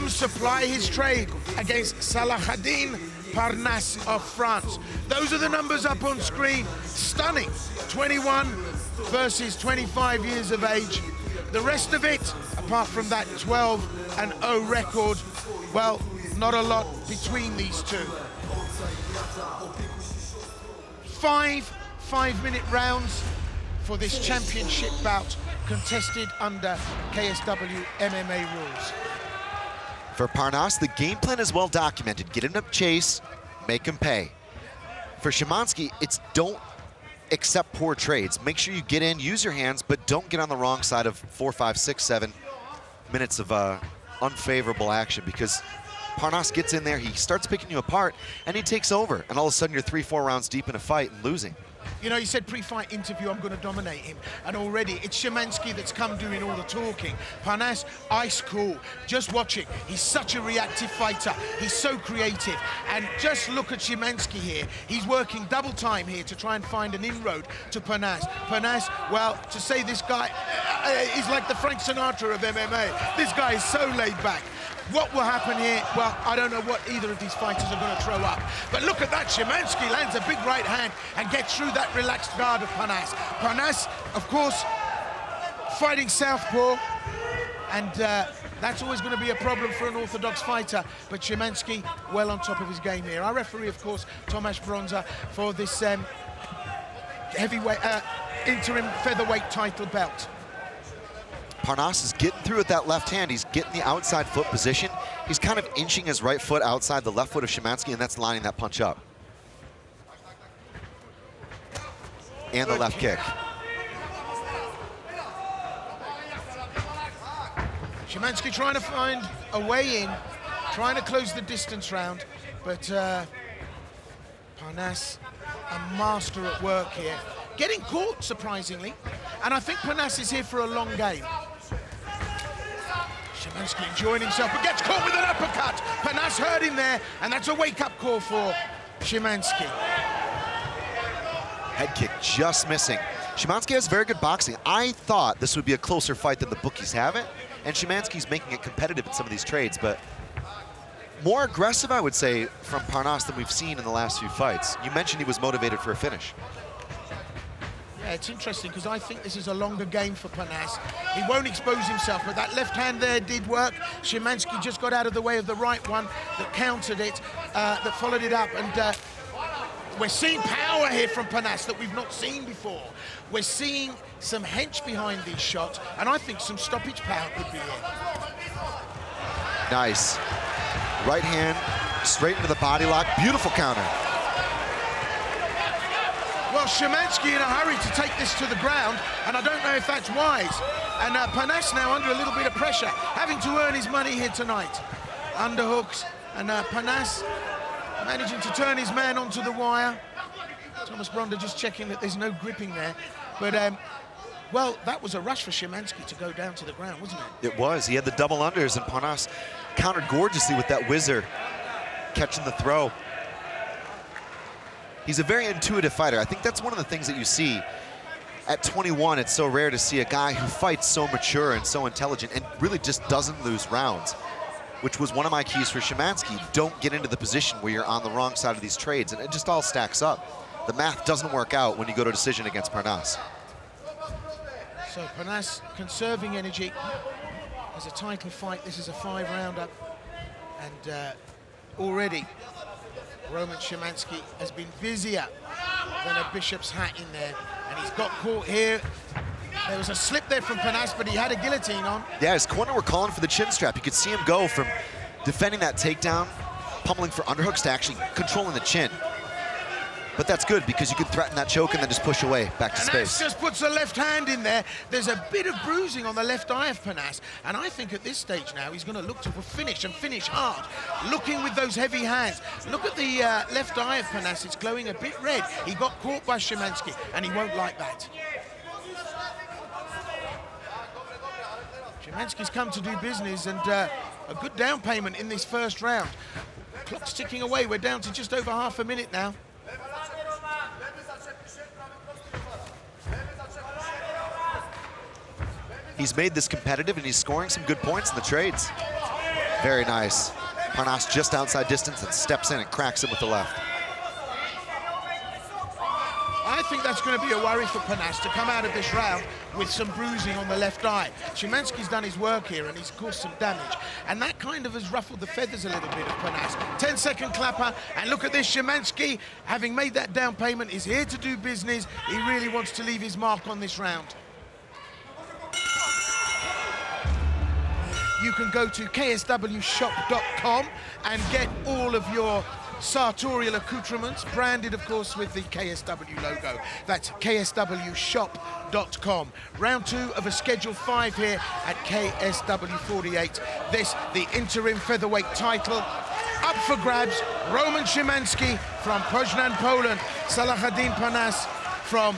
comes to ply his trade against Salahdine Parnasse of France. Those are the numbers up on screen. Stunning. 21 versus 25 years of age. The rest of it, apart from that 12-0 record, well, not a lot between these two. 5 5-minute rounds for this championship bout contested under KSW MMA rules. For Parnasse, the game plan is well documented. Get him up chase, make him pay. For Szymanski, it's don't accept poor trades. Make sure you get in, use your hands, but don't get on the wrong side of 4, 5, 6, 7 minutes of unfavorable action, because Parnasse gets in there, he starts picking you apart, and he takes over. And all of a sudden, you're 3, 4 rounds deep in a fight and losing. You know, he said pre-fight interview, I'm going to dominate him. And already, it's Szymanski that's come doing all the talking. Parnasse, ice cool. Just watching. He's such a reactive fighter. He's so creative. And just look at Szymanski here. He's working double time here to try and find an inroad to Parnasse. Parnasse, well, to say this guy is like the Frank Sinatra of MMA. This guy is so laid back. What will happen here? Well, I don't know what either of these fighters are going to throw up. But look at that, Szymanski lands a big right hand and gets through that relaxed guard of Parnasse. Parnasse, of course, fighting southpaw, and that's always going to be a problem for an orthodox fighter. But Szymanski, well on top of his game here. Our referee, of course, Tomasz Bronza, for this heavyweight, interim featherweight title belt. Parnasse is getting through with that left hand. He's getting the outside foot position. He's kind of inching his right foot outside the left foot of Szymanski, and that's lining that punch up. And the left kick. Szymanski trying to find a way in, trying to close the distance round, but Parnasse, a master at work here. Getting caught, surprisingly, and I think Parnasse is here for a long game. Szymanski enjoying himself, but gets caught with an uppercut. Parnasse heard him there, and that's a wake-up call for Szymanski. Head kick just missing. Szymanski has very good boxing. I thought this would be a closer fight than the bookies have it, and Szymanski's making it competitive in some of these trades, but more aggressive, I would say, from Parnasse than we've seen in the last few fights. You mentioned he was motivated for a finish. Yeah, it's interesting because I think this is a longer game for Parnasse. He won't expose himself, but that left hand there did work. Szymanski just got out of the way of the right one that countered it, that followed it up, and we're seeing power here from Parnasse that we've not seen before. We're seeing some hench behind these shots, and I think some stoppage power could be here. Nice. Right hand, straight into the body lock. Beautiful counter. Well, Szymanski in a hurry to take this to the ground, and I don't know if that's wise. And Parnasse now under a little bit of pressure, having to earn his money here tonight. Underhooks, and Parnasse managing to turn his man onto the wire. Thomas Bronda just checking that there's no gripping there. But, well, that was a rush for Szymanski to go down to the ground, wasn't it? It was. He had the double unders, and Parnasse countered gorgeously with that whizzer, catching the throw. He's a very intuitive fighter. I think that's one of the things that you see. At 21, it's so rare to see a guy who fights so mature and so intelligent and really just doesn't lose rounds, which was one of my keys for Szymanski. Don't get into the position where you're on the wrong side of these trades, and it just all stacks up. The math doesn't work out when you go to decision against Parnasse. So Parnasse conserving energy. As a title fight, this is a 5-rounder, and already Roman Szymanski has been busier than a bishop's hat in there, and he's got caught here. There was a slip there from Parnasse, but he had a guillotine on. Yeah, his corner were calling for the chin strap. You could see him go from defending that takedown, pummeling for underhooks, to actually controlling the chin. But that's good, because you can threaten that choke and then just push away back to space. Just puts the left hand in there. There's a bit of bruising on the left eye of Parnasse, and I think at this stage now he's going to look to finish, and finish hard, looking with those heavy hands. Look at the left eye of Parnasse. It's glowing a bit red. He got caught by Szymanski, and he won't like that. Szymanski's come to do business, and a good down payment in this first round. Clock's ticking away. We're down to just over half a minute now. He's made this competitive, and he's scoring some good points in the trades. Very nice. Parnasse just outside distance and steps in and cracks him with the left. I think that's going to be a worry for Parnasse to come out of this round with some bruising on the left eye. Szymanski's done his work here and he's caused some damage. And that kind of has ruffled the feathers a little bit of Parnasse. 10-second clapper, and look at this, Szymanski, having made that down payment, is here to do business. He really wants to leave his mark on this round. You can go to kswshop.com and get all of your sartorial accoutrements, branded, of course, with the KSW logo. That's kswshop.com. Round 2 of a Schedule 5 here at KSW 48. This, the interim featherweight title. Up for grabs, Roman Szymanski from Poznan, Poland, Salahdine Parnasse from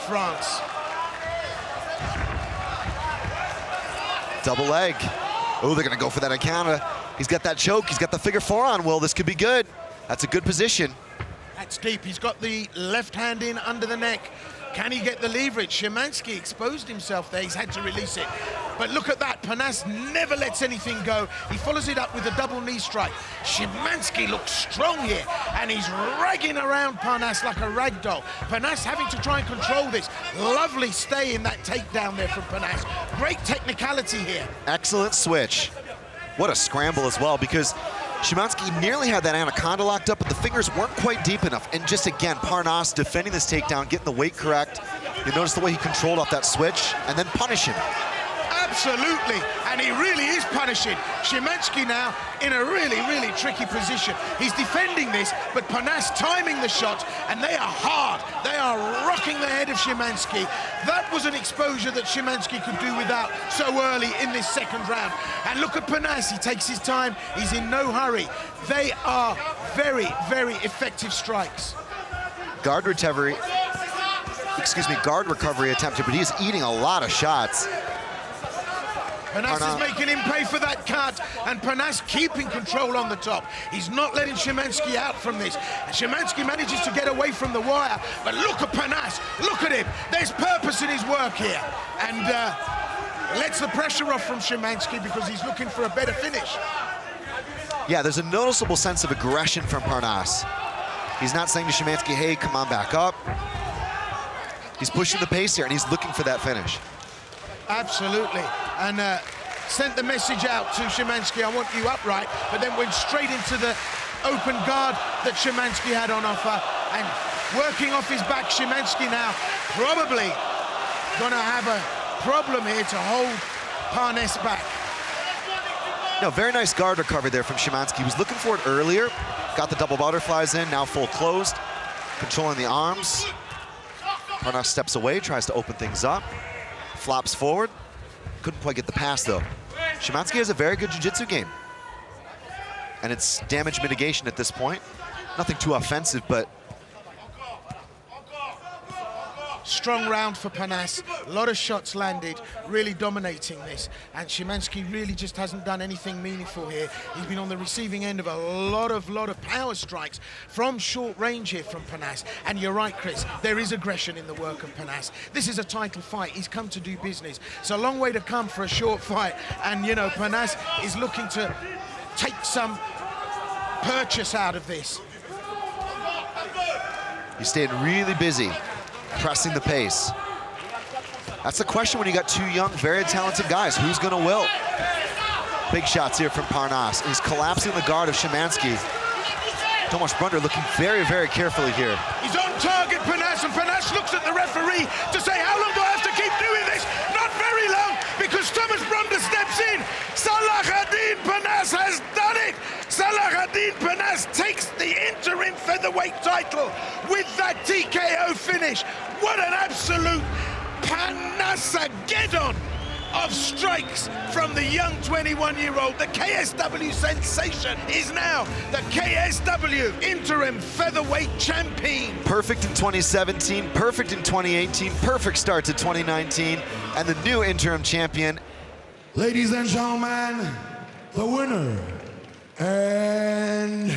France. Double leg. Oh, they're gonna go for that encounter. He's got that choke, he's got the figure 4 on, Will. This could be good. That's a good position. That's deep. He's got the left hand in under the neck. Can he get the leverage? Szymanski exposed himself there. He's had to release it. But look at that. Parnasse never lets anything go. He follows it up with a double knee strike. Szymanski looks strong here, and he's ragging around Parnasse like a rag doll. Parnasse having to try and control this. Lovely stay in that takedown there from Parnasse. Great technicality here. Excellent switch. What a scramble as well, because Szymanski nearly had that anaconda locked up, but the fingers weren't quite deep enough. And just again, Parnasse defending this takedown, getting the weight correct. You notice the way he controlled off that switch and then punishing. Absolutely, and he really is punishing. Szymanski now in a really, really tricky position. He's defending this, but Parnasse timing the shot, and they are hard. They are rocking the head of Szymanski. That was an exposure that Szymanski could do without so early in this second round. And look at Parnasse, he takes his time, he's in no hurry. They are very, very effective strikes. Guard recovery attempted, but he's eating a lot of shots. Parnasse is making him pay for that cut, and Parnasse keeping control on the top. He's not letting Szymanski out from this. And Szymanski manages to get away from the wire, but look at Parnasse, look at him. There's purpose in his work here, and lets the pressure off from Szymanski because he's looking for a better finish. Yeah, there's a noticeable sense of aggression from Parnasse. He's not saying to Szymanski, hey, come on back up. He's pushing the pace here, and he's looking for that finish. Absolutely, and sent the message out to Szymanski, I want you upright, but then went straight into the open guard that Szymanski had on offer, and working off his back, Szymanski now probably gonna have a problem here to hold Parnasse back. No, very nice guard recovery there from Szymanski. He was looking for it earlier, got the double butterflies in, now full closed, controlling the arms. Parnasse steps away, tries to open things up. Flops forward, couldn't quite get the pass though. Szymanski has a very good jiu-jitsu game. And it's damage mitigation at this point. Nothing too offensive, but... Strong round for Parnasse, a lot of shots landed, really dominating this. And Szymanski really just hasn't done anything meaningful here. He's been on the receiving end of a lot of power strikes from short range here from Parnasse. And you're right, Chris, there is aggression in the work of Parnasse. This is a title fight, he's come to do business. It's a long way to come for a short fight. And, you know, Parnasse is looking to take some purchase out of this. He stayed really busy, pressing the pace. That's the question when you got two young, very talented guys. Who's gonna will? Big shots here from Parnasse. He's collapsing the guard of Szymanski. Tomasz Brunder looking very, very carefully here. He's on target, Parnasse, and Parnasse looks at the referee to say, how long do I have to keep doing this? Not very long, because Tomasz Brunder steps in. Salahdine Parnasse has done it. Salahdine Parnasse takes the interim featherweight title with that TKO finish. What an absolute Parnasse-geddon of strikes from the young 21-year-old. The KSW sensation is now the KSW interim featherweight champion. Perfect in 2017, perfect in 2018, perfect start to 2019, and the new interim champion. Ladies and gentlemen, the winner and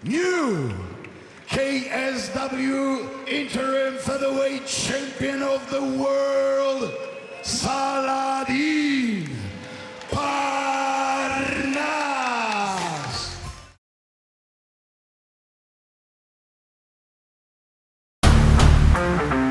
new KSW interim featherweight champion of the world, Salahdine Parnasse. Fight.